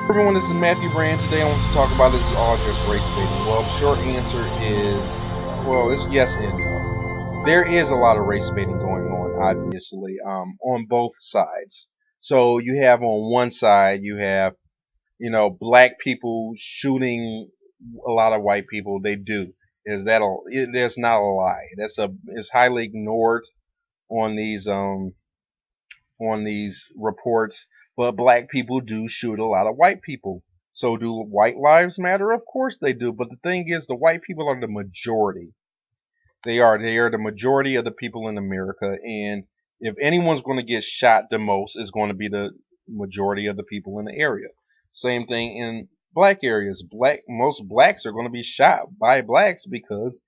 Everyone, this is Matthew Bran. Today I want to talk about, is all just race baiting? Well, the short answer is, well, it's yes and no. There is a lot of race baiting going on, obviously, on both sides. So you have on one side, you have, black people shooting a lot of white people. They do. Is that a? That's not a lie. It's highly ignored on these reports, but black people do shoot a lot of white people. So do white lives matter? Of course they do. But the thing is, the white people are the majority. They are the majority of the people in America. And if anyone's going to get shot the most, it's going to be the majority of the people in the area. Same thing in black areas. Most blacks are going to be shot by blacks because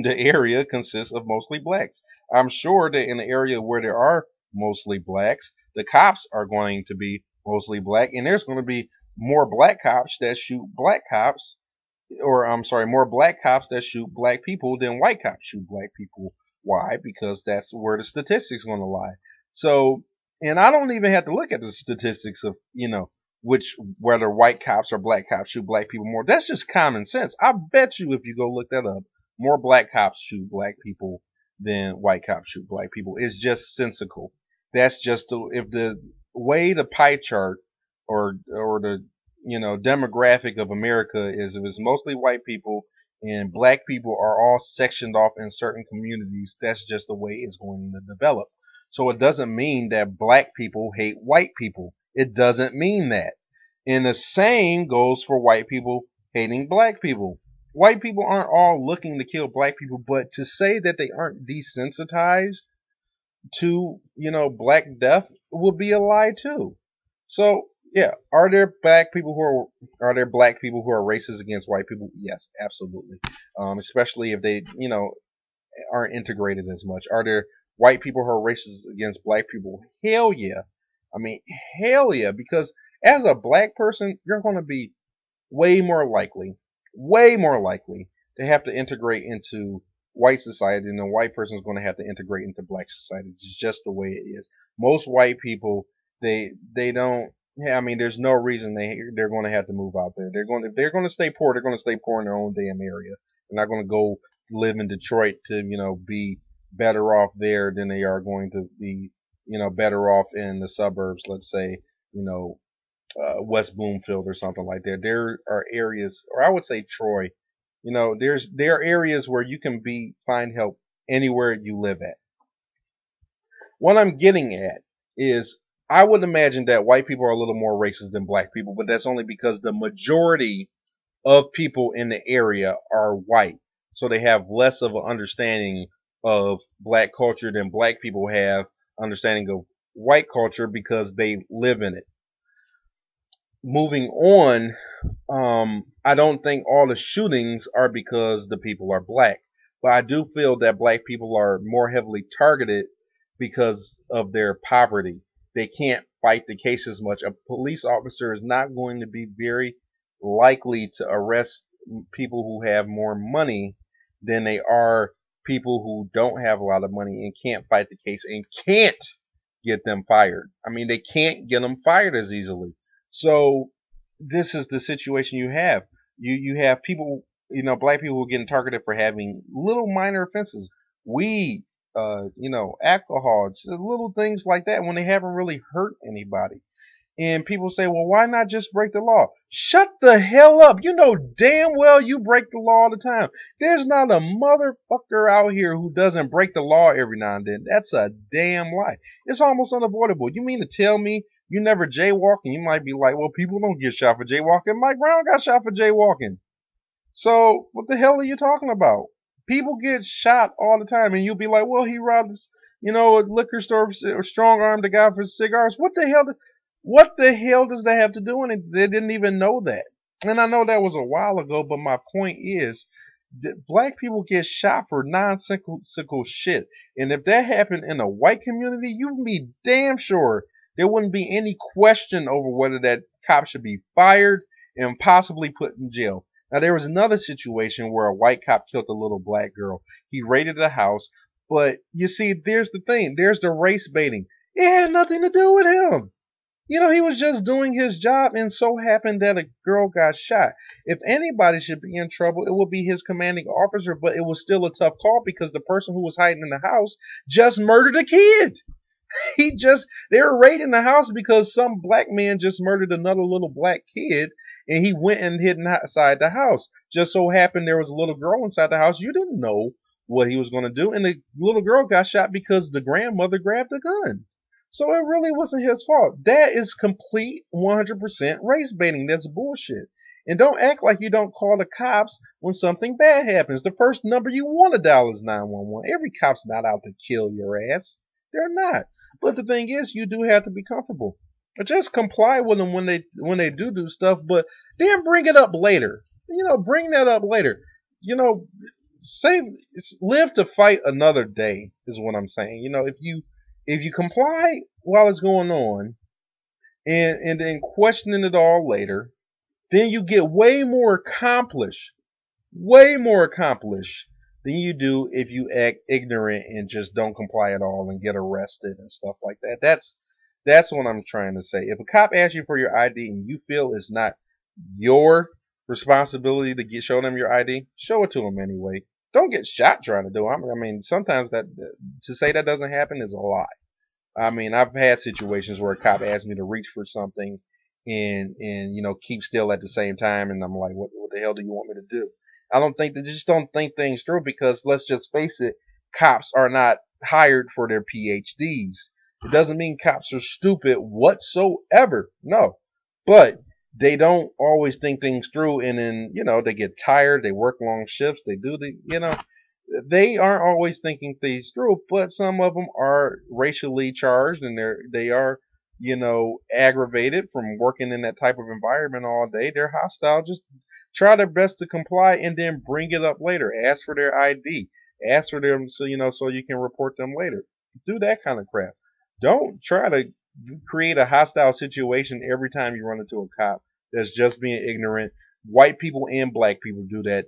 the area consists of mostly blacks. I'm sure that in the area where there are mostly blacks, the cops are going to be mostly black, and there's going to be more black cops that shoot black cops, or I'm sorry, more black cops that shoot black people than white cops shoot black people. Why? Because that's where the statistics are going to lie. So, and I don't even have to look at the statistics of, whether white cops or black cops shoot black people more. That's just common sense. I bet you if you go look that up, more black cops shoot black people than white cops shoot black people. It's just sensical. That's just if the way the pie chart or the demographic of America is, if it's mostly white people and black people are all sectioned off in certain communities, that's just the way it's going to develop. So it doesn't mean that black people hate white people. It doesn't mean that. And the same goes for white people hating black people. White people aren't all looking to kill black people, but to say that they aren't desensitized to, black death would be a lie too. So yeah, are there black people who are racist against white people? Yes, absolutely. Especially if they, aren't integrated as much. Are there white people who are racist against black people? Hell yeah. I mean, hell yeah, because as a black person, you're going to be way more likely, way more likely to have to integrate into white society than a white person is going to have to integrate into black society. It's just the way it is. Most white people, they don't. Yeah, I mean, there's no reason they're going to have to move out there. If they're going to stay poor, they're going to stay poor in their own damn area. They're not going to go live in Detroit to be better off there than they are going to be better off in the suburbs. Let's say West Bloomfield or something like that. There are areas, or I would say Troy. There are areas where you can find help anywhere you live at. What I'm getting at is, I would imagine that white people are a little more racist than black people, but that's only because the majority of people in the area are white. So they have less of an understanding of black culture than black people have understanding of white culture because they live in it. Moving on, I don't think all the shootings are because the people are black, but I do feel that black people are more heavily targeted because of their poverty. They can't fight the case as much. A police officer is not going to be very likely to arrest people who have more money than they are people who don't have a lot of money and can't fight the case and can't get them fired. I mean, they can't get them fired as easily. So this is the situation you have. You have people, black people who are getting targeted for having little minor offenses, weed, alcohol, just little things like that when they haven't really hurt anybody. And people say, well, why not just break the law? Shut the hell up. You know damn well you break the law all the time. There's not a motherfucker out here who doesn't break the law every now and then. That's a damn lie. It's almost unavoidable. You mean to tell me you never jaywalk? And you might be like, well, people don't get shot for jaywalking. Mike Brown got shot for jaywalking. So what the hell are you talking about? People get shot all the time, and you'll be like, well, he robbed, a liquor store or strong armed a guy for cigars. What the hell? What the hell does that have to do with it? They didn't even know that. And I know that was a while ago, but my point is that black people get shot for nonsensical shit. And if that happened in a white community, you would be damn sure there wouldn't be any question over whether that cop should be fired and possibly put in jail. Now, there was another situation where a white cop killed a little black girl. He raided the house. But you see, there's the thing. There's the race baiting. It had nothing to do with him. He was just doing his job, and so happened that a girl got shot. If anybody should be in trouble, it would be his commanding officer, but it was still a tough call because the person who was hiding in the house just murdered a kid. They were raiding the house because some black man just murdered another little black kid, and he went and hid inside the house. Just so happened there was a little girl inside the house. You didn't know what he was going to do, and the little girl got shot because the grandmother grabbed a gun. So it really wasn't his fault. That is complete 100% race baiting. That's bullshit. And don't act like you don't call the cops when something bad happens. The first number you want to dial is 911. Every cop's not out to kill your ass. They're not. But the thing is, you do have to be comfortable. Just comply with them when they do stuff, but then bring it up later. Bring that up later. You know, save live to fight another day is what I'm saying. If you comply while it's going on and then questioning it all later, then you get way more accomplished than you do if you act ignorant and just don't comply at all and get arrested and stuff like that. That's what I'm trying to say. If a cop asks you for your ID and you feel it's not your responsibility to show them your ID, show it to them anyway. Don't get shot trying to do it. I mean, sometimes that to say that doesn't happen is a lie. I mean, I've had situations where a cop asked me to reach for something and keep still at the same time, and I'm like, what the hell do you want me to do? I don't think they just don't think things through because let's just face it, cops are not hired for their PhDs. It doesn't mean cops are stupid whatsoever. No, but they don't always think things through, and then they get tired. They work long shifts. They aren't always thinking things through, but some of them are racially charged and they are, aggravated from working in that type of environment all day. They're hostile. Just try their best to comply and then bring it up later. Ask for their ID. Ask for them so you can report them later. Do that kind of crap. Don't try to create a hostile situation every time you run into a cop that's just being ignorant. White people and black people do that.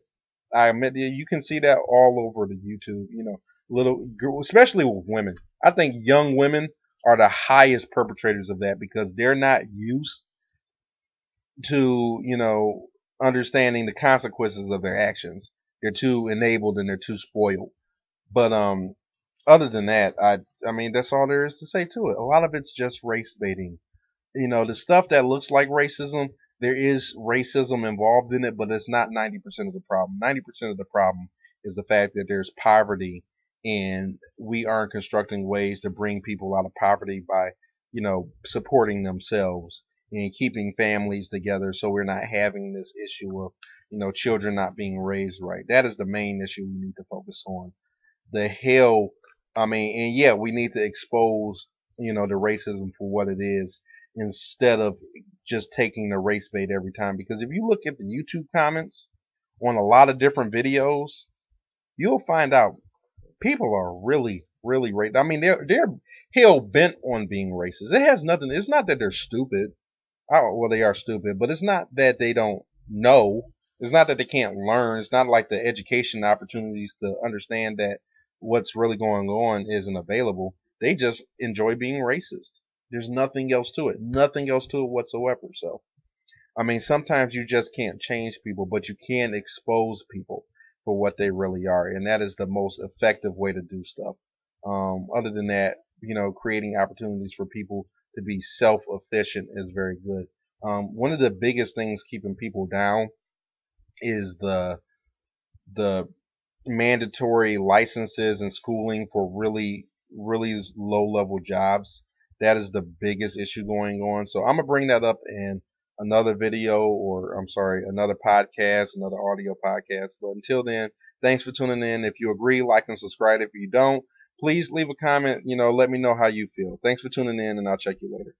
I admit you can see that all over the YouTube. Especially with women. I think young women are the highest perpetrators of that because they're not used to understanding the consequences of their actions. They're too enabled and they're too spoiled. But other than that, I mean that's all there is to say to it. A lot of it's just race baiting. The stuff that looks like racism, there is racism involved in it, but it's not 90% of the problem. 90% of the problem is the fact that there's poverty and we aren't constructing ways to bring people out of poverty by, supporting themselves and keeping families together so we're not having this issue of, children not being raised right. That is the main issue we need to focus on. The hell, I mean, and yeah, we need to expose, the racism for what it is instead of just taking the race bait every time. Because if you look at the YouTube comments on a lot of different videos, you'll find out people are really, really racist. I mean, they're hell bent on being racist. It has nothing. It's not that they're stupid. Well, they are stupid, but it's not that they don't know. It's not that they can't learn. It's not like the education opportunities to understand that what's really going on isn't available. They just enjoy being racist. There's nothing else to it. Nothing else to it whatsoever. So, I mean, sometimes you just can't change people, but you can expose people for what they really are. And that is the most effective way to do stuff. Other than that, creating opportunities for people to be self-efficient is very good. One of the biggest things keeping people down is the mandatory licenses and schooling for really, really low level jobs. That is the biggest issue going on. So I'm gonna bring that up in another video, or I'm sorry, another podcast, another audio podcast. But until then, thanks for tuning in. If you agree, like and subscribe. If you don't, please leave a comment. Let me know how you feel. Thanks for tuning in, and I'll check you later.